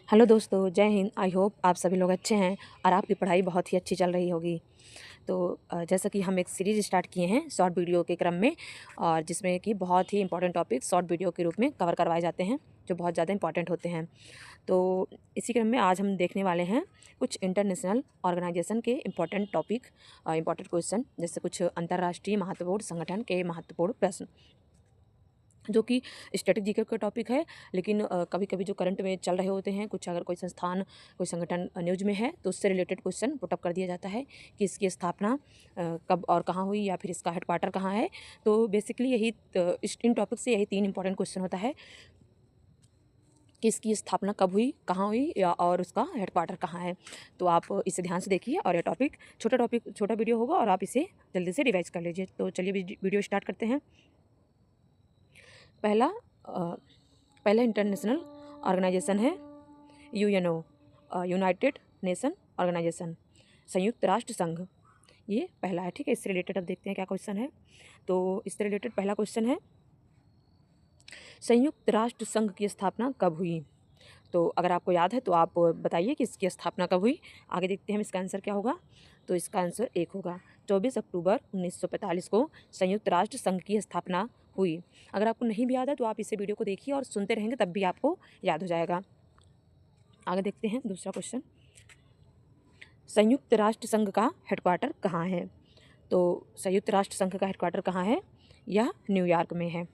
Hello दोस्तों, जय Hind. I hope आप सभी लोग अच्छे हैं और आपकी पढ़ाई बहुत ही अच्छी चल रही होगी। तो जैसा कि हम एक सीरीज़ स्टार्ट किए हैं शॉर्ट वीडियो के क्रम में, और जिसमें कि बहुत ही इंपॉर्टेंट टॉपिक शॉर्ट वीडियो के रूप में कवर करवाए जाते हैं जो बहुत ज़्यादा इंपॉर्टेंट होते हैं। तो इसी क्रम में आज हम देखने वाले हैं कुछ इंटरनेशनल ऑर्गेनाइजेशन के इंपॉर्टेंट टॉपिक, इंपॉर्टेंट क्वेश्चन, जैसे कुछ अंतर्राष्ट्रीय महत्वपूर्ण संगठन के महत्वपूर्ण प्रश्न, जो कि स्टैटिक जीके का टॉपिक है। लेकिन कभी कभी जो करंट में चल रहे होते हैं, कुछ अगर कोई संस्थान कोई संगठन न्यूज में है तो उससे रिलेटेड क्वेश्चन पुटअप कर दिया जाता है कि इसकी स्थापना कब और कहाँ हुई, या फिर इसका हेडक्वार्टर कहाँ है। तो बेसिकली यही इन टॉपिक से यही 3 इंपॉर्टेंट क्वेश्चन होता है कि इसकी स्थापना कब हुई, कहाँ हुई, या और उसका हेडक्वार्टर कहाँ है। तो आप इसे ध्यान से देखिए, और ये टॉपिक छोटा वीडियो होगा और आप इसे जल्दी से रिवाइज कर लीजिए। तो चलिए वीडियो स्टार्ट करते हैं। पहला पहला इंटरनेशनल ऑर्गेनाइजेशन है यूएनओ, यूनाइटेड नेशन ऑर्गेनाइजेशन, संयुक्त राष्ट्र संघ। ये पहला है, ठीक है। इससे रिलेटेड अब देखते हैं क्या क्वेश्चन है। तो इससे रिलेटेड पहला क्वेश्चन है, संयुक्त राष्ट्र संघ की स्थापना कब हुई। तो अगर आपको याद है तो आप बताइए कि इसकी स्थापना कब हुई। आगे देखते हैं हम इसका आंसर क्या होगा। तो इसका आंसर 1 होगा। 24 अक्टूबर 1945 को संयुक्त राष्ट्र संघ की स्थापना हुई। अगर आपको नहीं भी याद है तो आप इसे वीडियो को देखिए और सुनते रहेंगे, तब भी आपको याद हो जाएगा। आगे देखते हैं दूसरा क्वेश्चन, संयुक्त राष्ट्र संघ का हेडक्वार्टर कहाँ है। तो संयुक्त राष्ट्र संघ का हेडक्वार्टर कहाँ है, यह न्यूयॉर्क में है,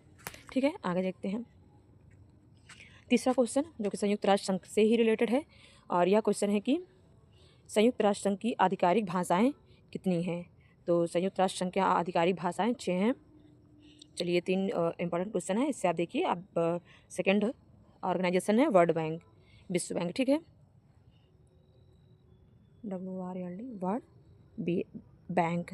ठीक है। आगे देखते हैं तीसरा क्वेश्चन, जो कि संयुक्त राष्ट्र संघ से ही रिलेटेड है, और यह क्वेश्चन है कि संयुक्त राष्ट्र संघ की आधिकारिक भाषाएं कितनी हैं। तो संयुक्त राष्ट्र संघ की आधिकारिक भाषाएं 6 हैं। चलिए 3 इंपॉर्टेंट क्वेश्चन है, इससे आप देखिए। अब सेकंड ऑर्गेनाइजेशन है वर्ल्ड बैंक, विश्व बैंक, ठीक है। WRLD, world bank.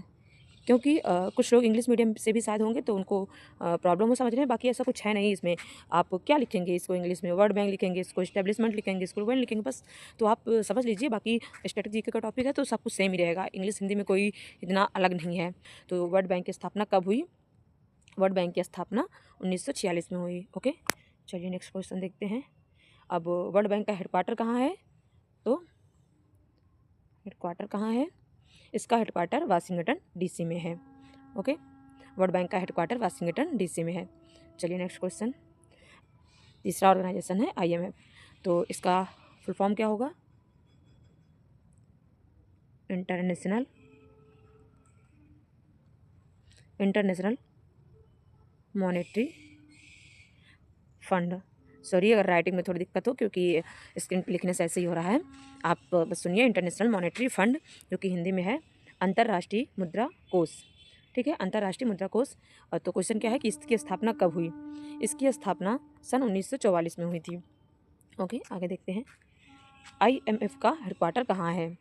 क्योंकि कुछ लोग इंग्लिश मीडियम से भी शायद होंगे तो उनको प्रॉब्लम हो समझने में। बाकी ऐसा कुछ है नहीं इसमें। आप क्या लिखेंगे इसको इंग्लिश में, वर्ल्ड बैंक लिखेंगे, इसको एस्टेब्लिशमेंट लिखेंगे, इसको वन लिखेंगे, बस। तो आप समझ लीजिए। बाकी स्टैटिक जीके का टॉपिक है तो सब कुछ सेम ही रहेगा, इंग्लिश हिंदी में कोई इतना अलग नहीं है। तो वर्ल्ड बैंक की स्थापना कब हुई। वर्ल्ड बैंक की स्थापना 1946 में हुई, ओके। चलिए नेक्स्ट क्वेश्चन देखते हैं। अब वर्ल्ड बैंक का हेडक्वार्टर कहाँ है। तो हेडक्वार्टर कहाँ है, इसका हेडक्वार्टर वाशिंगटन डीसी में है, ओके। वर्ल्ड बैंक का हेडक्वार्टर वाशिंगटन डीसी में है। चलिए नेक्स्ट क्वेश्चन, तीसरा ऑर्गेनाइजेशन है IMF। तो इसका फुल फॉर्म क्या होगा, इंटरनेशनल मॉनेटरी फंड। सॉरी अगर राइटिंग में थोड़ी दिक्कत हो, क्योंकि स्क्रीन पर लिखने से ऐसे ही हो रहा है। आप बस सुनिए, इंटरनेशनल मॉनेटरी फंड, जो कि हिंदी में है अंतर्राष्ट्रीय मुद्रा कोष, ठीक है, अंतर्राष्ट्रीय मुद्रा कोष। तो क्वेश्चन क्या है कि इसकी स्थापना कब हुई। इसकी स्थापना सन 1944 में हुई थी, ओके। आगे देखते हैं IMF का हेडक्वार्टर कहाँ है।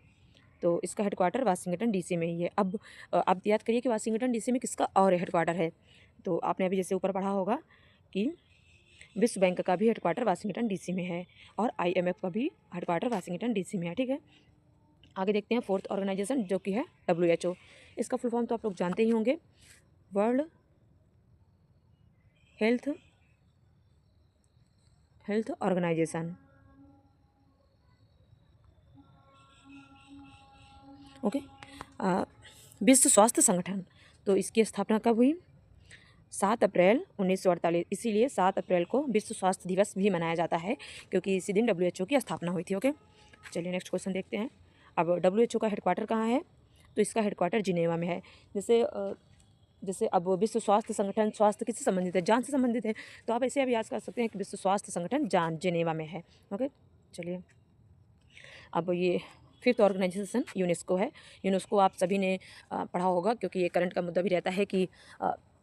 तो इसका हेडक्वार्टर वाशिंगटन डीसी में ही है। अब आप याद करिए कि वाशिंगटन डीसी में किसका और हेडक्वार्टर है। तो आपने अभी जैसे ऊपर पढ़ा होगा कि विश्व बैंक का भी हेडक्वार्टर वाशिंगटन डीसी में है, और IMF का भी हेडक्वार्टर वाशिंगटन डीसी में है, ठीक है। आगे देखते हैं फोर्थ ऑर्गेनाइजेशन, जो कि है WHO। इसका फुल फॉर्म तो आप लोग जानते ही होंगे, वर्ल्ड हेल्थ ऑर्गेनाइजेशन, ओके। विश्व स्वास्थ्य संगठन। तो इसकी स्थापना कब हुई, 7 अप्रैल 1948। इसीलिए 7 अप्रैल को विश्व स्वास्थ्य दिवस भी मनाया जाता है, क्योंकि इसी दिन WHO की स्थापना हुई थी, ओके। चलिए नेक्स्ट क्वेश्चन देखते हैं। अब WHO का हेडक्वार्टर कहाँ है। तो इसका हेडक्वार्टर जिनेवा में है। जैसे अब विश्व स्वास्थ्य संगठन, स्वास्थ्य किससे संबंधित है, जान से संबंधित है। तो आप ऐसे अभ्यास कर सकते हैं कि विश्व स्वास्थ्य संगठन जान जिनेवा में है, ओके। चलिए अब ये फिफ्थ ऑर्गेनाइजेशन यूनेस्को है। यूनेस्को आप सभी ने पढ़ा होगा, क्योंकि ये करंट का मुद्दा भी रहता है कि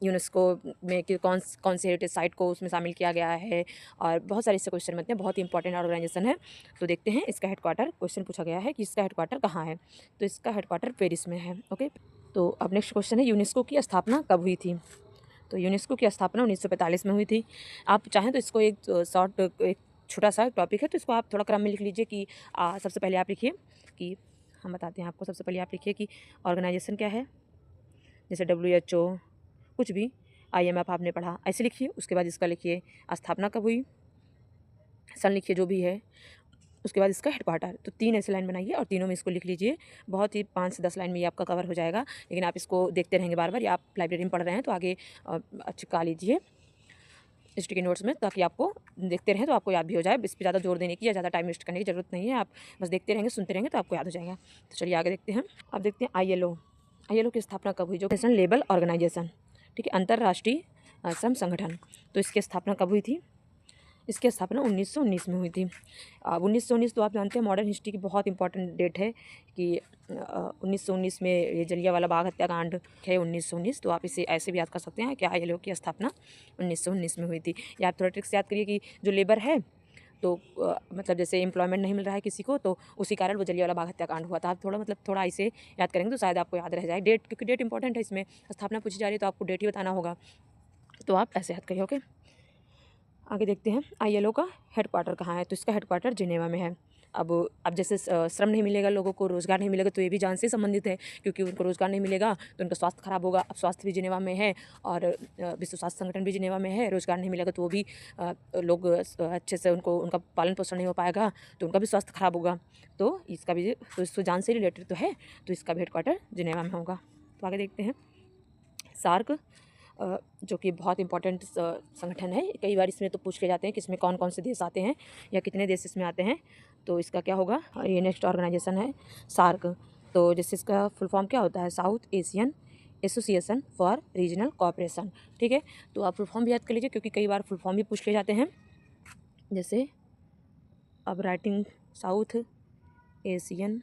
यूनेस्को में कि कौन से हेरिटेज साइट को उसमें शामिल किया गया है, और बहुत सारे इससे क्वेश्चन बनते हैं। बहुत ही इंपॉर्टेंट ऑर्गेनाइजेशन है। तो देखते हैं इसका हेडक्वार्टर, क्वेश्चन पूछा गया है कि इसका हेडक्वार्टर कहाँ है। तो इसका हेडक्वार्टर पेरिस में है, ओके। तो अब नेक्स्ट क्वेश्चन है, यूनेस्को की स्थापना कब हुई थी। तो यूनेस्को की स्थापना 1945 में हुई थी। आप चाहें तो इसको एक एक छोटा सा टॉपिक है, तो इसको आप थोड़ा क्रम में लिख लीजिए कि सबसे पहले आप लिखिए कि हम बताते हैं आपको। सबसे पहले आप लिखिए कि ऑर्गेनाइजेशन क्या है, जैसे WHO, कुछ भी, IMF आपने पढ़ा, ऐसे लिखिए। उसके बाद इसका लिखिए स्थापना कब हुई, सन लिखिए जो भी है, उसके बाद इसका हेडक्वार्टर। तो 3 ऐसे लाइन बनाइए और तीनों में इसको लिख लीजिए। बहुत ही 5 से 10 लाइन में ये आपका कवर हो जाएगा, लेकिन आप इसको देखते रहेंगे बार बार, या आप लाइब्रेरी में पढ़ रहे हैं तो आगे चिपका लीजिए स्टिकी नोट्स में, ताकि आपको देखते रहें तो आपको याद भी हो जाए। इस पर ज़्यादा जोर देने की या ज़्यादा टाइम वेस्ट करने की ज़रूरत नहीं है, आप बस देखते रहेंगे, सुनते रहेंगे तो आपको याद हो जाएगा। तो चलिए आगे देखते हैं। अब देखते हैं ILO की स्थापना कब हुई, जो नेशनल लेबर ऑर्गेनाइजेशन, ठीक है, अंतर्राष्ट्रीय श्रम संगठन। तो इसकी स्थापना कब हुई थी? इसकी स्थापना 1919 में हुई थी। अब 1919 तो आप जानते हैं मॉडर्न हिस्ट्री की बहुत इंपॉर्टेंट डेट है कि 1919 में ये जलियांवाला बाग हत्याकांड है 1919। तो आप इसे ऐसे भी याद कर सकते हैं कि ILO की स्थापना 1919 में हुई थी। या आप थोड़ा ट्रिक से याद करिए कि जो लेबर है तो मतलब जैसे एम्प्लॉयमेंट नहीं मिल रहा है किसी को, तो उसी कारण वो जलियांवाला बाग हत्याकांड हुआ था। आप थोड़ा इसे याद करेंगे तो शायद आपको याद रह जाए डेट, क्योंकि डेट इंपॉर्टेंट है इसमें। स्थापना पूछी जा रही है तो आपको डेट ही बताना होगा, तो आप ऐसे याद करिए। ओके, आगे देखते हैं ILO का हेडक्वार्टर कहाँ है। तो इसका हेडक्वार्टर जिनेवा में है। अब जैसे श्रम नहीं मिलेगा, लोगों को रोज़गार नहीं मिलेगा, तो ये भी जान से संबंधित है, क्योंकि उनको रोज़गार नहीं मिलेगा तो उनका स्वास्थ्य खराब होगा। अब स्वास्थ्य भी जिनेवा में है और विश्व स्वास्थ्य संगठन भी जिनेवा में है। रोज़गार नहीं मिलेगा तो वो भी लोग अच्छे से उनका पालन पोषण नहीं हो पाएगा, तो उनका भी स्वास्थ्य खराब होगा। तो इसका भी तो इसको जान से रिलेटेड तो है, तो इसका भी हेडक्वार्टर जिनेवा में होगा। तो आगे देखते हैं सार्क, जो कि बहुत इंपॉर्टेंट संगठन है। कई बार इसमें तो पूछ के जाते हैं कि इसमें कौन कौन से देश आते हैं या कितने देश इसमें आते हैं। तो इसका क्या होगा, ये नेक्स्ट ऑर्गेनाइजेशन है सार्क। तो जैसे इसका फुल फॉर्म क्या होता है, south Asian Association for regional cooperation, ठीक है। तो आप फुल फॉर्म भी याद कर लीजिए, क्योंकि कई बार फुल फॉर्म भी पूछ के जाते हैं। जैसे अब writing South Asian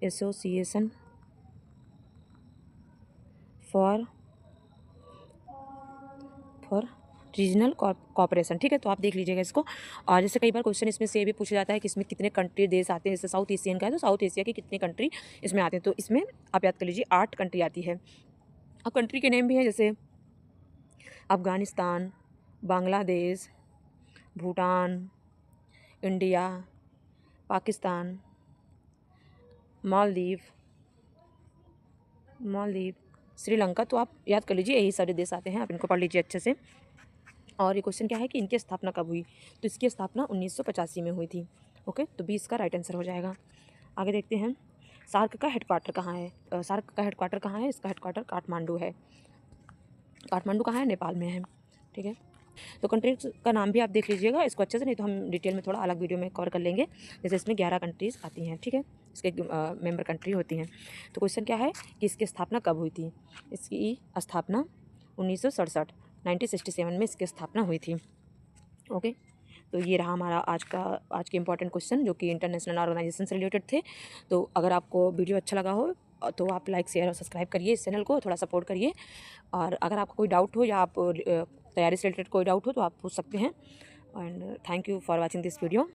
Association for Regional Cooperation, ठीक है। तो आप देख लीजिएगा इसको। और जैसे कई बार क्वेश्चन इसमें से भी पूछा जाता है कि इसमें कितने कंट्री देश आते हैं। जैसे साउथ एशियन का है तो साउथ एशिया की कितने कंट्री इसमें आते हैं। तो इसमें आप याद कर लीजिए 8 कंट्री आती है। अब कंट्री के नेम भी हैं, जैसे अफ़गानिस्तान, बांग्लादेश, भूटान, इंडिया, पाकिस्तान, मालदीव, श्रीलंका। तो आप याद कर लीजिए, यही सारे देश आते हैं, आप इनको पढ़ लीजिए अच्छे से। और ये क्वेश्चन क्या है कि इनकी स्थापना कब हुई, तो इसकी स्थापना 1985 में हुई थी। ओके, तो 20 का राइट आंसर हो जाएगा। आगे देखते हैं सार्क का हेडक्वार्टर कहाँ है। सार्क का हेडक्वार्टर कहाँ है, इसका हेडक्वार्टर काठमांडू है। काठमांडू कहाँ है, नेपाल में है, ठीक है। तो कंट्री का नाम भी आप देख लीजिएगा इसको अच्छे से, नहीं तो हम डिटेल में थोड़ा अलग वीडियो में कवर कर लेंगे। जैसे इसमें 11 कंट्रीज़ आती हैं, ठीक है, इसके मेंबर कंट्री होती हैं। तो क्वेश्चन क्या है कि इसकी स्थापना कब हुई थी। इसकी स्थापना 1967 में इसकी स्थापना हुई थी। ओके, तो ये रहा हमारा आज के इंपॉर्टेंट क्वेश्चन, जो कि इंटरनेशनल ऑर्गेनाइजेशन से रिलेटेड थे। तो अगर आपको वीडियो अच्छा लगा हो तो आप लाइक शेयर और सब्सक्राइब करिए, इस चैनल को थोड़ा सपोर्ट करिए। और अगर आपको कोई डाउट हो या आप तैयारी से रिलेटेड कोई डाउट हो तो आप पूछ सकते हैं। And thank you for watching this video.